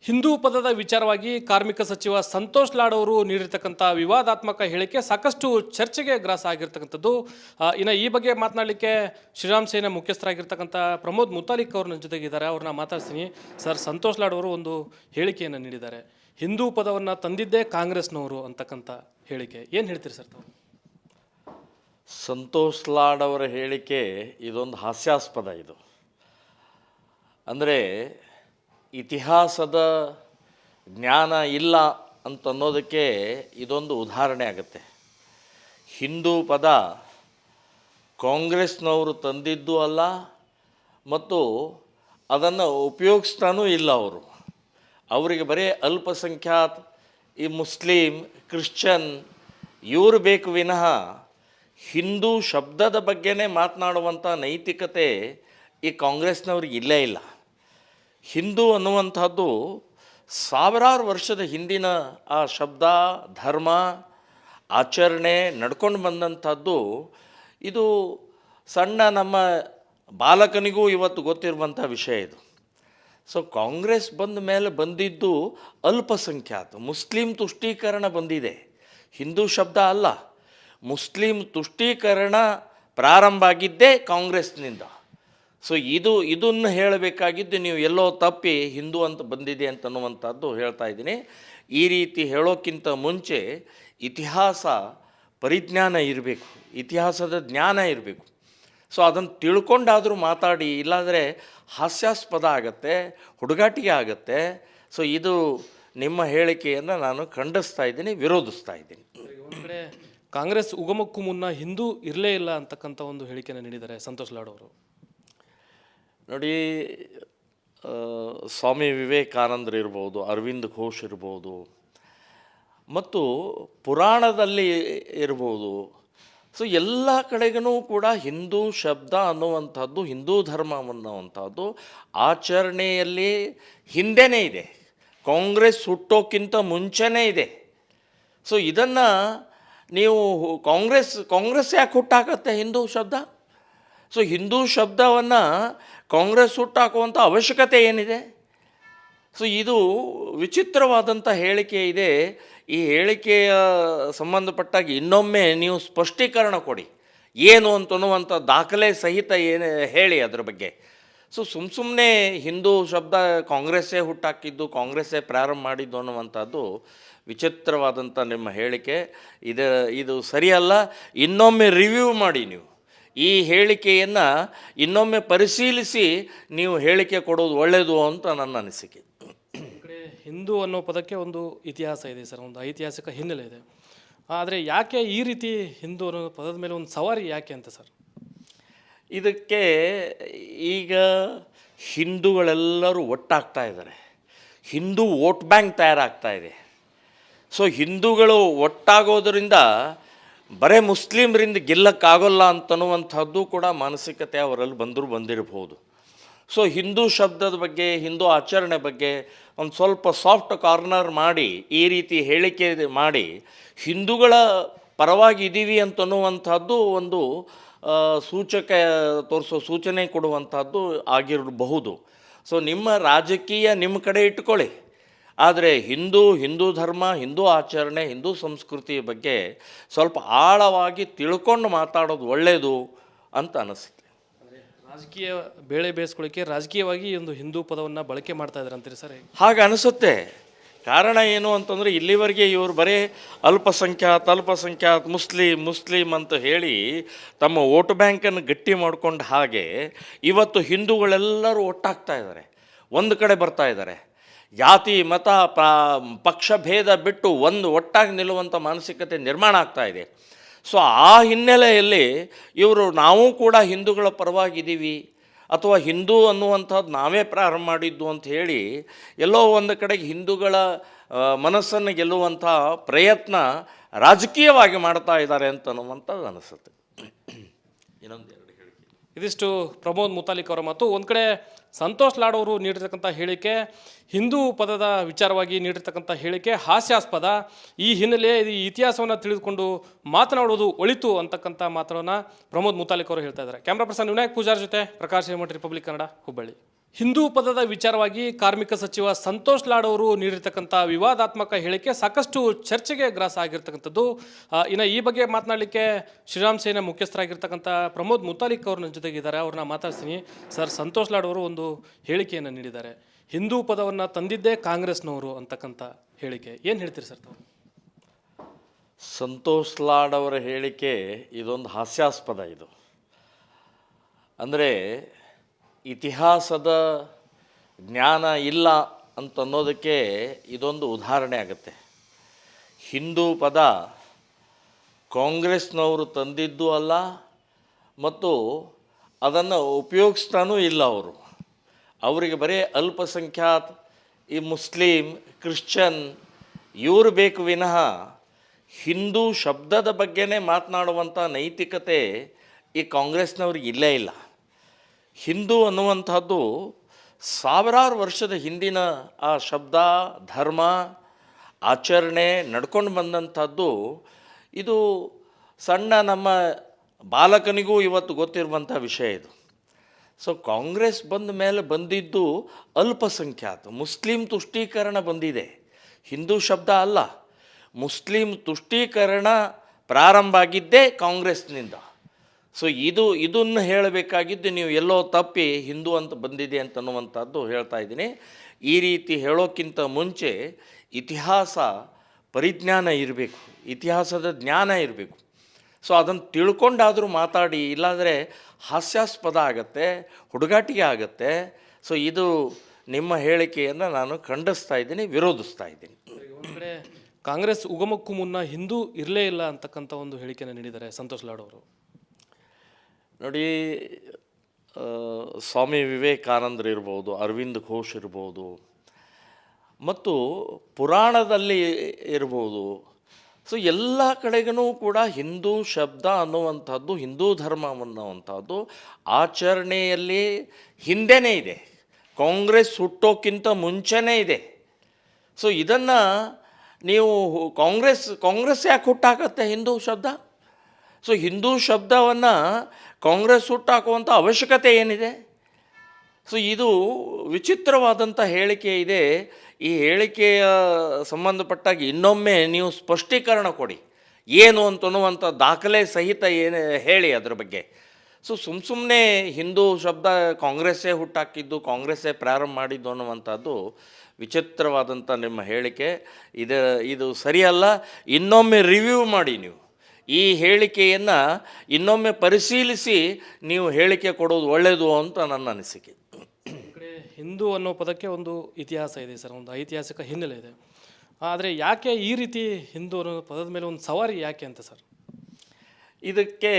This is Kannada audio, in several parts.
ಹಿಂದೂ ಪದದ ವಿಚಾರವಾಗಿ ಕಾರ್ಮಿಕ ಸಚಿವ ಸಂತೋಷ್ ಲಾಡ್ ಅವರು ನೀಡಿರ್ತಕ್ಕಂಥ ವಿವಾದಾತ್ಮಕ ಹೇಳಿಕೆ ಸಾಕಷ್ಟು ಚರ್ಚೆಗೆ ಗ್ರಾಸ ಆಗಿರ್ತಕ್ಕಂಥದ್ದು. ಇನ್ನು ಈ ಬಗ್ಗೆ ಮಾತನಾಡಲಿಕ್ಕೆ ಶ್ರೀರಾಮ್ ಸೇನೆ ಮುಖ್ಯಸ್ಥರಾಗಿರ್ತಕ್ಕಂಥ ಪ್ರಮೋದ್ ಮುತಾಲಿಕ್ ಅವ್ರ ನನ್ನ ಜೊತೆಗಿದ್ದಾರೆ. ಅವ್ರನ್ನ ಮಾತಾಡ್ತೀನಿ. ಸರ್, ಸಂತೋಷ್ ಲಾಡ್ ಅವರು ಒಂದು ಹೇಳಿಕೆಯನ್ನು ನೀಡಿದ್ದಾರೆ. ಹಿಂದೂ ಪದವನ್ನು ತಂದಿದ್ದೇ ಕಾಂಗ್ರೆಸ್ನವರು ಅಂತಕ್ಕಂಥ ಹೇಳಿಕೆ. ಏನು ಹೇಳ್ತೀರಿ ಸರ್ ತಾವು? ಸಂತೋಷ್ ಲಾಡ್ ಅವರ ಹೇಳಿಕೆ ಇದೊಂದು ಹಾಸ್ಯಾಸ್ಪದ. ಇದು ಅಂದರೆ ಇತಿಹಾಸದ ಜ್ಞಾನ ಇಲ್ಲ ಅಂತನ್ನೋದಕ್ಕೆ ಇದೊಂದು ಉದಾಹರಣೆ ಆಗುತ್ತೆ. ಹಿಂದೂ ಪದ ಕಾಂಗ್ರೆಸ್ನವರು ತಂದಿದ್ದು ಅಲ್ಲ ಮತ್ತು ಅದನ್ನು ಉಪಯೋಗಿಸ್ತಾನೂ ಇಲ್ಲ. ಅವರಿಗೆ ಬರೀ ಅಲ್ಪಸಂಖ್ಯಾತ, ಈ ಮುಸ್ಲಿಂ, ಕ್ರಿಶ್ಚನ್ ಇವರು ಬೇಕು ವಿನಃ ಹಿಂದೂ ಶಬ್ದದ ಬಗ್ಗೆನೇ ಮಾತನಾಡುವಂಥ ನೈತಿಕತೆ ಈ ಕಾಂಗ್ರೆಸ್ನವ್ರಿಗೆ ಇಲ್ಲೇ ಇಲ್ಲ. ಹಿಂದೂ ಅನ್ನುವಂಥದ್ದು ಸಾವಿರಾರು ವರ್ಷದ ಹಿಂದಿನ ಆ ಶಬ್ದ, ಧರ್ಮ, ಆಚರಣೆ ನಡ್ಕೊಂಡು ಬಂದಂಥದ್ದು. ಇದು ಸಣ್ಣ ನಮ್ಮ ಬಾಲಕನಿಗೂ ಇವತ್ತು ಗೊತ್ತಿರುವಂಥ ವಿಷಯ ಇದು. ಸೊ ಕಾಂಗ್ರೆಸ್ ಬಂದ ಮೇಲೆ ಬಂದಿದ್ದು ಅಲ್ಪಸಂಖ್ಯಾತ, ಮುಸ್ಲಿಂ ತುಷ್ಟೀಕರಣ ಬಂದಿದೆ, ಹಿಂದೂ ಶಬ್ದ ಅಲ್ಲ. ಮುಸ್ಲಿಂ ತುಷ್ಟೀಕರಣ ಪ್ರಾರಂಭ ಆಗಿದ್ದೇ ಕಾಂಗ್ರೆಸ್ನಿಂದ. ಸೊ ಇದನ್ನು ಹೇಳಬೇಕಾಗಿದ್ದು ನೀವು ಎಲ್ಲೋ ತಪ್ಪಿ ಹಿಂದೂ ಅಂತ ಬಂದಿದೆ ಅಂತನ್ನುವಂಥದ್ದು ಹೇಳ್ತಾ ಇದ್ದೀನಿ. ಈ ರೀತಿ ಹೇಳೋಕ್ಕಿಂತ ಮುಂಚೆ ಇತಿಹಾಸ ಪರಿಜ್ಞಾನ ಇರಬೇಕು, ಇತಿಹಾಸದ ಜ್ಞಾನ ಇರಬೇಕು. ಸೊ ಅದನ್ನು ತಿಳ್ಕೊಂಡಾದರೂ ಮಾತಾಡಿ, ಇಲ್ಲಾಂದರೆ ಹಾಸ್ಯಾಸ್ಪದ ಆಗತ್ತೆ, ಹುಡುಗಾಟಿಗೆ ಆಗತ್ತೆ. ಸೊ ಇದು ನಿಮ್ಮ ಹೇಳಿಕೆಯನ್ನು ನಾನು ಖಂಡಿಸ್ತಾ ಇದ್ದೀನಿ, ವಿರೋಧಿಸ್ತಾ ಇದ್ದೀನಿ. ಒಂದು ಕಡೆ ಕಾಂಗ್ರೆಸ್ ಉಗಮಕ್ಕೂ ಮುನ್ನ ಹಿಂದೂ ಇರಲೇ ಇಲ್ಲ ಅಂತಕ್ಕಂಥ ಒಂದು ಹೇಳಿಕೆಯನ್ನು ನೀಡಿದ್ದಾರೆ ಸಂತೋಷ್ ಲಾಡ್ ಅವರು. ನೋಡಿ, ಸ್ವಾಮಿ ವಿವೇಕಾನಂದರು ಇರ್ಬೋದು, ಅರವಿಂದ್ ಘೋಷ್ ಇರ್ಬೋದು, ಮತ್ತು ಪುರಾಣದಲ್ಲಿ ಇರ್ಬೋದು. ಸೊ ಎಲ್ಲ ಕಡೆಗೂ ಕೂಡ ಹಿಂದೂ ಶಬ್ದ ಅನ್ನುವಂಥದ್ದು, ಹಿಂದೂ ಧರ್ಮ ಅನ್ನುವಂಥದ್ದು ಆಚರಣೆಯಲ್ಲಿ ಹಿಂದೆನೇ ಇದೆ. ಕಾಂಗ್ರೆಸ್ ಹುಟ್ಟೋಕ್ಕಿಂತ ಮುಂಚೆನೇ ಇದೆ. ಸೊ ಇದನ್ನು ನೀವು ಕಾಂಗ್ರೆಸ್ ಯಾಕೆ ಹುಟ್ಟಾಕತ್ತೆ ಹಿಂದೂ ಶಬ್ದ? ಸೊ ಹಿಂದೂ ಶಬ್ದವನ್ನು ಕಾಂಗ್ರೆಸ್ ಹುಟ್ಟಾಕುವಂಥ ಅವಶ್ಯಕತೆ ಏನಿದೆ? ಸೊ ಇದು ವಿಚಿತ್ರವಾದಂಥ ಹೇಳಿಕೆ ಇದೆ. ಈ ಹೇಳಿಕೆಯ ಸಂಬಂಧಪಟ್ಟಾಗಿ ಇನ್ನೊಮ್ಮೆ ನೀವು ಸ್ಪಷ್ಟೀಕರಣ ಕೊಡಿ, ಏನು ಅಂತನ್ನುವಂಥ ದಾಖಲೆ ಸಹಿತ ಏನು ಹೇಳಿ ಅದ್ರ ಬಗ್ಗೆ. ಸೊ ಸುಮ್ಮನೆ ಹಿಂದೂ ಶಬ್ದ ಕಾಂಗ್ರೆಸ್ಸೇ ಹುಟ್ಟಾಕಿದ್ದು, ಕಾಂಗ್ರೆಸ್ಸೇ ಪ್ರಾರಂಭ ಮಾಡಿದ್ದು ಅನ್ನುವಂಥದ್ದು ವಿಚಿತ್ರವಾದಂಥ ನಿಮ್ಮ ಹೇಳಿಕೆ. ಇದು ಸರಿಯಲ್ಲ. ಇನ್ನೊಮ್ಮೆ ರಿವ್ಯೂ ಮಾಡಿ, ನೀವು ಈ ಹೇಳಿಕೆಯನ್ನು ಇನ್ನೊಮ್ಮೆ ಪರಿಶೀಲಿಸಿ ನೀವು ಹೇಳಿಕೆ ಕೊಡೋದು ಒಳ್ಳೆಯದು ಅಂತ ನನ್ನ ಅನಿಸಿಕೆ. ಕಡೆ ಹಿಂದೂ ಅನ್ನೋ ಪದಕ್ಕೆ ಒಂದು ಇತಿಹಾಸ ಇದೆ ಸರ್, ಒಂದು ಐತಿಹಾಸಿಕ ಹಿನ್ನೆಲೆ ಇದೆ. ಆದರೆ ಯಾಕೆ ಈ ರೀತಿ ಹಿಂದೂ ಅನ್ನೋ ಪದದ ಮೇಲೆ ಒಂದು ಸವಾರಿ ಯಾಕೆ ಅಂತ ಸರ್? ಇದಕ್ಕೆ ಈಗ ಹಿಂದೂಗಳೆಲ್ಲರೂ ಒಟ್ಟಾಗ್ತಾ ಇದ್ದಾರೆ, ಹಿಂದೂ ವೋಟ್ ಬ್ಯಾಂಕ್ ತಯಾರಾಗ್ತಾ ಇದೆ. ಸೊ ಹಿಂದೂಗಳು ಒಟ್ಟಾಗೋದರಿಂದ ಬರೇ ಮುಸ್ಲಿಮರಿಂದ ಗೆಲ್ಲಕ್ಕಾಗೋಲ್ಲ ಅಂತನ್ನುವಂಥದ್ದು ಕೂಡ ಮಾನಸಿಕತೆ ಅವರಲ್ಲಿ ಬಂದಿರಬಹುದು. ಸೊ ಹಿಂದೂ ಶಬ್ದದ ಬಗ್ಗೆ, ಹಿಂದೂ ಆಚರಣೆ ಬಗ್ಗೆ ಒಂದು ಸ್ವಲ್ಪ ಸಾಫ್ಟ್ ಕಾರ್ನರ್ ಮಾಡಿ, ಈ ರೀತಿ ಹೇಳಿಕೆ ಮಾಡಿ ಹಿಂದೂಗಳ ಪರವಾಗಿ ಇದ್ದೀವಿ ಅಂತನ್ನುವಂಥದ್ದು ಒಂದು ಸೂಚನೆ ಕೊಡುವಂಥದ್ದು ಆಗಿರಬಹುದು. ಸೊ ನಿಮ್ಮ ರಾಜಕೀಯ ನಿಮ್ಮ ಕಡೆ ಇಟ್ಕೊಳ್ಳಿ, ಆದರೆ ಹಿಂದೂ ಧರ್ಮ, ಹಿಂದೂ ಆಚರಣೆ, ಹಿಂದೂ ಸಂಸ್ಕೃತಿಯ ಬಗ್ಗೆ ಸ್ವಲ್ಪ ಆಳವಾಗಿ ತಿಳ್ಕೊಂಡು ಮಾತಾಡೋದು ಒಳ್ಳೆಯದು ಅಂತ ಅನಿಸುತ್ತೆ. ರಾಜಕೀಯ ಬೇಳೆ ಬೇಯಿಸ್ಕೊಳ್ಳಿಕ್ಕೆ ರಾಜಕೀಯವಾಗಿ ಒಂದು ಹಿಂದೂ ಪದವನ್ನು ಬಳಕೆ ಮಾಡ್ತಾ ಇದ್ದಾರೆ ಅಂತೀರಿ ಸರ್? ಹಾಗೆ ಅನಿಸುತ್ತೆ. ಕಾರಣ ಏನು ಅಂತಂದರೆ, ಇಲ್ಲಿವರೆಗೆ ಇವರು ಬರೀ ಅಲ್ಪಸಂಖ್ಯಾತ ಮುಸ್ಲಿಂ ಅಂತ ಹೇಳಿ ತಮ್ಮ ವೋಟ್ ಬ್ಯಾಂಕನ್ನು ಗಟ್ಟಿ ಮಾಡ್ಕೊಂಡು, ಹಾಗೆ ಇವತ್ತು ಹಿಂದೂಗಳೆಲ್ಲರೂ ಒಟ್ಟಾಗ್ತಾ ಇದ್ದಾರೆ, ಒಂದು ಕಡೆ ಬರ್ತಾ ಇದ್ದಾರೆ. ಜಾತಿ, ಮತ, ಪಕ್ಷ ಭೇದ ಬಿಟ್ಟು ಒಟ್ಟಾಗಿ ನಿಲ್ಲುವಂಥ ಮಾನಸಿಕತೆ ನಿರ್ಮಾಣ ಆಗ್ತಾ ಇದೆ. ಸೊ ಆ ಹಿನ್ನೆಲೆಯಲ್ಲಿ ಇವರು ನಾವು ಕೂಡ ಹಿಂದೂಗಳ ಪರವಾಗಿದ್ದೀವಿ, ಅಥವಾ ಹಿಂದೂ ಅನ್ನುವಂಥದ್ದು ನಾವೇ ಪ್ರಾರಂಭ ಮಾಡಿದ್ದು ಅಂತ ಹೇಳಿ ಎಲ್ಲೋ ಒಂದು ಕಡೆಗೆ ಹಿಂದೂಗಳ ಮನಸ್ಸನ್ನು ಗೆಲ್ಲುವಂಥ ಪ್ರಯತ್ನ ರಾಜಕೀಯವಾಗಿ ಮಾಡ್ತಾ ಇದ್ದಾರೆ ಅಂತನ್ನುವಂಥದ್ದು ಅನಿಸುತ್ತೆ. ಇದಿಷ್ಟು ಪ್ರಮೋದ್ ಮುತಾಲಿಕ್ ಅವರ ಮಾತು. ಒಂದು ಕಡೆ ಸಂತೋಷ್ ಲಾಡ್ ಅವರು ನೀಡಿರ್ತಕ್ಕಂಥ ಹೇಳಿಕೆ, ಹಿಂದೂ ಪದದ ವಿಚಾರವಾಗಿ ನೀಡಿರ್ತಕ್ಕಂಥ ಹೇಳಿಕೆ ಹಾಸ್ಯಾಸ್ಪದ. ಈ ಹಿನ್ನೆಲೆ ಈ ಇತಿಹಾಸವನ್ನು ತಿಳಿದುಕೊಂಡು ಮಾತನಾಡುವುದು ಒಳಿತು ಅಂತಕ್ಕಂಥ ಮಾತನ್ನು ಪ್ರಮೋದ್ ಮುತಾಲಿಕ್ ಅವರು ಹೇಳ್ತಾ ಇದ್ದಾರೆ. ಕ್ಯಾಮ್ರಾ ಪರ್ಸನ್ ವಿನಾಯಕ್ ಪೂಜಾರ್ ಜೊತೆ ಪ್ರಕಾಶ್ ಹಿರೇಮಠ, ರಿಪಬ್ಲಿಕ್ ಕನ್ನಡ, ಹುಬ್ಬಳ್ಳಿ. ಹಿಂದೂ ಪದದ ವಿಚಾರವಾಗಿ ಕಾರ್ಮಿಕ ಸಚಿವ ಸಂತೋಷ್ ಲಾಡ್ ಅವರು ನೀಡಿರ್ತಕ್ಕಂಥ ವಿವಾದಾತ್ಮಕ ಹೇಳಿಕೆ ಸಾಕಷ್ಟು ಚರ್ಚೆಗೆ ಗ್ರಾಸ ಆಗಿರ್ತಕ್ಕಂಥದ್ದು. ಇನ್ನು ಈ ಬಗ್ಗೆ ಮಾತನಾಡಲಿಕ್ಕೆ ಶ್ರೀರಾಮ್ ಸೇನೆ ಮುಖ್ಯಸ್ಥರಾಗಿರ್ತಕ್ಕಂಥ ಪ್ರಮೋದ್ ಮುತಾಲಿಕ್ ಅವ್ರ ನನ್ನ ಜೊತೆಗಿದ್ದಾರೆ. ಅವ್ರನ್ನ ಮಾತಾಡ್ತೀನಿ. ಸರ್, ಸಂತೋಷ್ ಲಾಡ್ ಅವರು ಒಂದು ಹೇಳಿಕೆಯನ್ನು ನೀಡಿದ್ದಾರೆ. ಹಿಂದೂ ಪದವನ್ನು ತಂದಿದ್ದೇ ಕಾಂಗ್ರೆಸ್ನವರು ಅಂತಕ್ಕಂಥ ಹೇಳಿಕೆ. ಏನು ಹೇಳ್ತೀರಿ ಸರ್ ತಾವು? ಸಂತೋಷ್ ಲಾಡ್ ಅವರ ಹೇಳಿಕೆ ಇದೊಂದು ಹಾಸ್ಯಾಸ್ಪದ. ಇದು ಅಂದರೆ ಇತಿಹಾಸದ ಜ್ಞಾನ ಇಲ್ಲ ಅಂತನ್ನೋದಕ್ಕೆ ಇದೊಂದು ಉದಾಹರಣೆ ಆಗುತ್ತೆ. ಹಿಂದೂ ಪದ ಕಾಂಗ್ರೆಸ್ನವರು ತಂದಿದ್ದು ಅಲ್ಲ ಮತ್ತು ಅದನ್ನು ಉಪಯೋಗಿಸ್ತಾನೂ ಇಲ್ಲ. ಅವರಿಗೆ ಬರೀ ಅಲ್ಪಸಂಖ್ಯಾತ, ಈ ಮುಸ್ಲಿಂ, ಕ್ರಿಶ್ಚನ್ ಇವರು ಬೇಕು ವಿನಃ ಹಿಂದೂ ಶಬ್ದದ ಬಗ್ಗೆನೇ ಮಾತನಾಡುವಂಥ ನೈತಿಕತೆ ಈ ಕಾಂಗ್ರೆಸ್ನವ್ರಿಗೆ ಇಲ್ಲೇ ಇಲ್ಲ. ಹಿಂದೂ ಅನ್ನುವಂಥದ್ದು ಸಾವಿರಾರು ವರ್ಷದ ಹಿಂದಿನ ಆ ಶಬ್ದ, ಧರ್ಮ, ಆಚರಣೆ ನಡ್ಕೊಂಡು ಬಂದಂಥದ್ದು. ಇದು ಸಣ್ಣ ನಮ್ಮ ಬಾಲಕನಿಗೂ ಇವತ್ತು ಗೊತ್ತಿರುವಂಥ ವಿಷಯ ಇದು. ಸೊ ಕಾಂಗ್ರೆಸ್ ಬಂದ ಮೇಲೆ ಬಂದಿದ್ದು ಅಲ್ಪಸಂಖ್ಯಾತ, ಮುಸ್ಲಿಂ ತುಷ್ಟೀಕರಣ ಬಂದಿದೆ, ಹಿಂದೂ ಶಬ್ದ ಅಲ್ಲ. ಮುಸ್ಲಿಂ ತುಷ್ಟೀಕರಣ ಪ್ರಾರಂಭ ಆಗಿದ್ದೇ ಕಾಂಗ್ರೆಸ್ನಿಂದ. ಸೊ ಇದನ್ನು ಹೇಳಬೇಕಾಗಿದ್ದು ನೀವು ಎಲ್ಲೋ ತಪ್ಪಿ ಹಿಂದೂ ಅಂತ ಬಂದಿದೆ ಅಂತನ್ನುವಂಥದ್ದು ಹೇಳ್ತಾ ಇದ್ದೀನಿ. ಈ ರೀತಿ ಹೇಳೋಕ್ಕಿಂತ ಮುಂಚೆ ಇತಿಹಾಸ ಪರಿಜ್ಞಾನ ಇರಬೇಕು, ಇತಿಹಾಸದ ಜ್ಞಾನ ಇರಬೇಕು. ಸೊ ಅದನ್ನು ತಿಳ್ಕೊಂಡಾದರೂ ಮಾತಾಡಿ, ಇಲ್ಲಾಂದರೆ ಹಾಸ್ಯಾಸ್ಪದ ಆಗತ್ತೆ, ಹುಡುಗಾಟಿಗೆ ಆಗತ್ತೆ. ಸೊ ಇದು ನಿಮ್ಮ ಹೇಳಿಕೆಯನ್ನು ನಾನು ಖಂಡಿಸ್ತಾ ಇದ್ದೀನಿ, ವಿರೋಧಿಸ್ತಾ ಇದ್ದೀನಿ. ಒಂದು ಕಡೆ ಕಾಂಗ್ರೆಸ್ ಉಗಮಕ್ಕೂ ಮುನ್ನ ಹಿಂದೂ ಇರಲೇ ಇಲ್ಲ ಅಂತಕ್ಕಂಥ ಒಂದು ಹೇಳಿಕೆಯನ್ನು ನೀಡಿದ್ದಾರೆ ಸಂತೋಷ್ ಲಾಡ್ ಅವರು. ನೋಡಿ, ಸ್ವಾಮಿ ವಿವೇಕಾನಂದರು ಇರ್ಬೋದು, ಅರವಿಂದ್ ಘೋಷ್ ಇರ್ಬೋದು, ಮತ್ತು ಪುರಾಣದಲ್ಲಿ ಇರ್ಬೋದು. ಸೊ ಎಲ್ಲ ಕಡೆಗೂ ಕೂಡ ಹಿಂದೂ ಶಬ್ದ ಅನ್ನುವಂಥದ್ದು, ಹಿಂದೂ ಧರ್ಮ ಅನ್ನುವಂಥದ್ದು ಆಚರಣೆಯಲ್ಲಿ ಹಿಂದೆನೇ ಇದೆ. ಕಾಂಗ್ರೆಸ್ ಹುಟ್ಟೋಕ್ಕಿಂತ ಮುಂಚೆನೇ ಇದೆ. ಸೊ ಇದನ್ನು ನೀವು ಕಾಂಗ್ರೆಸ್ ಯಾಕೆ ಹುಟ್ಟಾಕತ್ತೆ ಹಿಂದೂ ಶಬ್ದ? ಸೊ ಹಿಂದೂ ಶಬ್ದವನ್ನು ಕಾಂಗ್ರೆಸ್ ಹುಟ್ಟಾಕುವಂಥ ಅವಶ್ಯಕತೆ ಏನಿದೆ? ಸೊ ಇದು ವಿಚಿತ್ರವಾದಂಥ ಹೇಳಿಕೆ ಇದೆ. ಈ ಹೇಳಿಕೆಯ ಸಂಬಂಧಪಟ್ಟಾಗ ಇನ್ನೊಮ್ಮೆ ನೀವು ಸ್ಪಷ್ಟೀಕರಣ ಕೊಡಿ, ಏನು ಅಂತನ್ನುವಂಥ ದಾಖಲೆ ಸಹಿತ ಏನು ಹೇಳಿ ಅದ್ರ ಬಗ್ಗೆ. ಸೊ ಸುಮ್ಮನೆ ಹಿಂದೂ ಶಬ್ದ ಕಾಂಗ್ರೆಸ್ಸೇ ಹುಟ್ಟಾಕಿದ್ದು, ಕಾಂಗ್ರೆಸ್ಸೇ ಪ್ರಾರಂಭ ಮಾಡಿದ್ದು ಅನ್ನುವಂಥದ್ದು ವಿಚಿತ್ರವಾದಂಥ ನಿಮ್ಮ ಹೇಳಿಕೆ. ಇದು ಸರಿಯಲ್ಲ. ಇನ್ನೊಮ್ಮೆ ರಿವ್ಯೂ ಮಾಡಿ, ನೀವು ಈ ಹೇಳಿಕೆಯನ್ನು ಇನ್ನೊಮ್ಮೆ ಪರಿಶೀಲಿಸಿ ನೀವು ಹೇಳಿಕೆ ಕೊಡೋದು ಒಳ್ಳೆಯದು ಅಂತ ನನ್ನ ಅನಿಸಿಕೆ. ಕಡೆ ಹಿಂದೂ ಅನ್ನೋ ಪದಕ್ಕೆ ಒಂದು ಇತಿಹಾಸ ಇದೆ ಸರ್, ಒಂದು ಐತಿಹಾಸಿಕ ಹಿನ್ನೆಲೆ ಇದೆ. ಆದರೆ ಯಾಕೆ ಈ ರೀತಿ ಹಿಂದೂ ಅನ್ನೋ ಪದದ ಮೇಲೆ ಒಂದು ಸವಾರಿ ಯಾಕೆ ಅಂತ ಸರ್? ಇದಕ್ಕೆ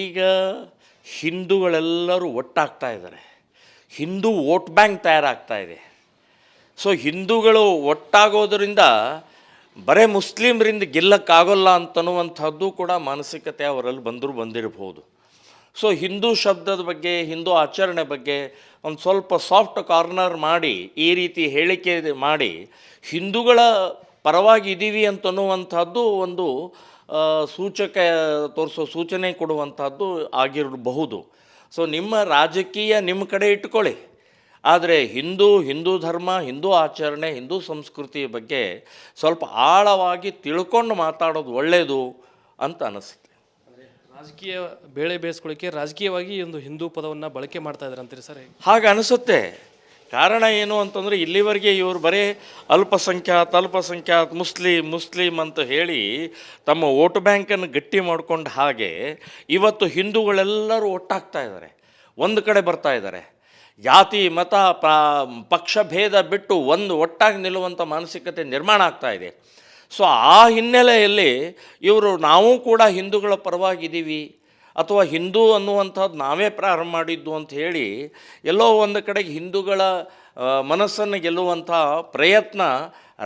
ಈಗ ಹಿಂದೂಗಳೆಲ್ಲರೂ ಒಟ್ಟಾಗ್ತಾ ಇದ್ದಾರೆ, ಹಿಂದೂ ವೋಟ್ ಬ್ಯಾಂಕ್ ತಯಾರಾಗ್ತಾ ಇದೆ. ಸೊ ಹಿಂದೂಗಳು ಒಟ್ಟಾಗೋದರಿಂದ ಬರೇ ಮುಸ್ಲಿಮರಿಂದ ಗೆಲ್ಲಕ್ಕಾಗೋಲ್ಲ ಅಂತನ್ನುವಂಥದ್ದು ಕೂಡ ಮಾನಸಿಕತೆ ಅವರಲ್ಲಿ ಬಂದಿರಬಹುದು. ಸೊ ಹಿಂದೂ ಶಬ್ದದ ಬಗ್ಗೆ, ಹಿಂದೂ ಆಚರಣೆ ಬಗ್ಗೆ ಒಂದು ಸ್ವಲ್ಪ ಸಾಫ್ಟ್ ಕಾರ್ನರ್ ಮಾಡಿ, ಈ ರೀತಿ ಹೇಳಿಕೆ ಮಾಡಿ ಹಿಂದೂಗಳ ಪರವಾಗಿ ಇದ್ದೀವಿ ಅಂತನ್ನುವಂಥದ್ದು ಒಂದು ಸೂಚನೆ ಕೊಡುವಂಥದ್ದು ಆಗಿರಬಹುದು. ಸೊ ನಿಮ್ಮ ರಾಜಕೀಯ ನಿಮ್ಮ ಕಡೆ ಇಟ್ಕೊಳ್ಳಿ, ಆದರೆ ಹಿಂದೂ ಧರ್ಮ, ಹಿಂದೂ ಆಚರಣೆ, ಹಿಂದೂ ಸಂಸ್ಕೃತಿಯ ಬಗ್ಗೆ ಸ್ವಲ್ಪ ಆಳವಾಗಿ ತಿಳ್ಕೊಂಡು ಮಾತಾಡೋದು ಒಳ್ಳೆಯದು ಅಂತ ಅನಿಸುತ್ತೆ. ರಾಜಕೀಯ ಬೇಳೆ ಬೇಯಿಸ್ಕೊಳ್ಳಿಕ್ಕೆ ರಾಜಕೀಯವಾಗಿ ಈ ಒಂದು ಹಿಂದೂ ಪದವನ್ನು ಬಳಕೆ ಮಾಡ್ತಾ ಇದ್ದಾರೆ ಅಂತೀರಿ ಸರ್? ಹಾಗೆ ಅನಿಸುತ್ತೆ. ಕಾರಣ ಏನು ಅಂತಂದರೆ ಇಲ್ಲಿವರೆಗೆ ಇವರು ಬರೀ ಅಲ್ಪಸಂಖ್ಯಾತ ಮುಸ್ಲಿಂ ಅಂತ ಹೇಳಿ ತಮ್ಮ ವೋಟ್ ಬ್ಯಾಂಕನ್ನು ಗಟ್ಟಿ ಮಾಡ್ಕೊಂಡು, ಹಾಗೆ ಇವತ್ತು ಹಿಂದೂಗಳೆಲ್ಲರೂ ಒಟ್ಟಾಗ್ತಾ ಇದ್ದಾರೆ, ಒಂದು ಕಡೆ ಬರ್ತಾ ಇದ್ದಾರೆ. ಜಾತಿ, ಮತ, ಪಕ್ಷ ಭೇದ ಬಿಟ್ಟು ಒಟ್ಟಾಗಿ ನಿಲ್ಲುವಂಥ ಮಾನಸಿಕತೆ ನಿರ್ಮಾಣ ಆಗ್ತಾ ಇದೆ. ಸೊ ಆ ಹಿನ್ನೆಲೆಯಲ್ಲಿ ಇವರು ನಾವು ಕೂಡ ಹಿಂದೂಗಳ ಪರವಾಗಿದ್ದೀವಿ ಅಥವಾ ಹಿಂದೂ ಅನ್ನುವಂಥದ್ದು ನಾವೇ ಪ್ರಾರಂಭ ಮಾಡಿದ್ದು ಅಂತ ಹೇಳಿ ಎಲ್ಲೋ ಒಂದು ಕಡೆಗೆ ಹಿಂದೂಗಳ ಮನಸ್ಸನ್ನು ಗೆಲ್ಲುವಂಥ ಪ್ರಯತ್ನ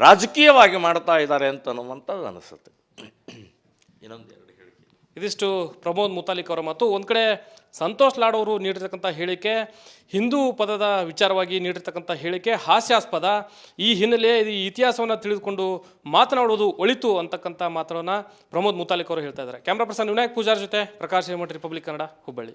ರಾಜಕೀಯವಾಗಿ ಮಾಡ್ತಾ ಇದ್ದಾರೆ ಅಂತನ್ನುವಂಥದ್ದು ಅನಿಸುತ್ತೆ. ಇನ್ನೊಂದು ಇದಿಷ್ಟು ಪ್ರಮೋದ್ ಮುತಾಲಿಕ್ ಅವರ ಮಾತು. ಒಂದು ಕಡೆ ಸಂತೋಷ್ ಲಾಡ್ ಅವರು ನೀಡಿರ್ತಕ್ಕಂಥ ಹೇಳಿಕೆ, ಹಿಂದೂ ಪದದ ವಿಚಾರವಾಗಿ ನೀಡಿರ್ತಕ್ಕಂಥ ಹೇಳಿಕೆ ಹಾಸ್ಯಾಸ್ಪದ. ಈ ಹಿನ್ನೆಲೆ ಈ ಇತಿಹಾಸವನ್ನು ತಿಳಿದುಕೊಂಡು ಮಾತನಾಡುವುದು ಒಳಿತು ಅಂತಕ್ಕಂಥ ಮಾತನ್ನು ಪ್ರಮೋದ್ ಮುತಾಲಿಕ್ ಅವರು ಹೇಳ್ತಾ ಇದ್ದಾರೆ. ಕ್ಯಾಮ್ರಾ ಪರ್ಸನ್ ವಿನಾಯಕ್ ಪೂಜಾರ್ ಜೊತೆ ಪ್ರಕಾಶ್ ಹೇಮಠ್, ರಿಪಬ್ಲಿಕ್ ಕನ್ನಡ, ಹುಬ್ಬಳ್ಳಿ.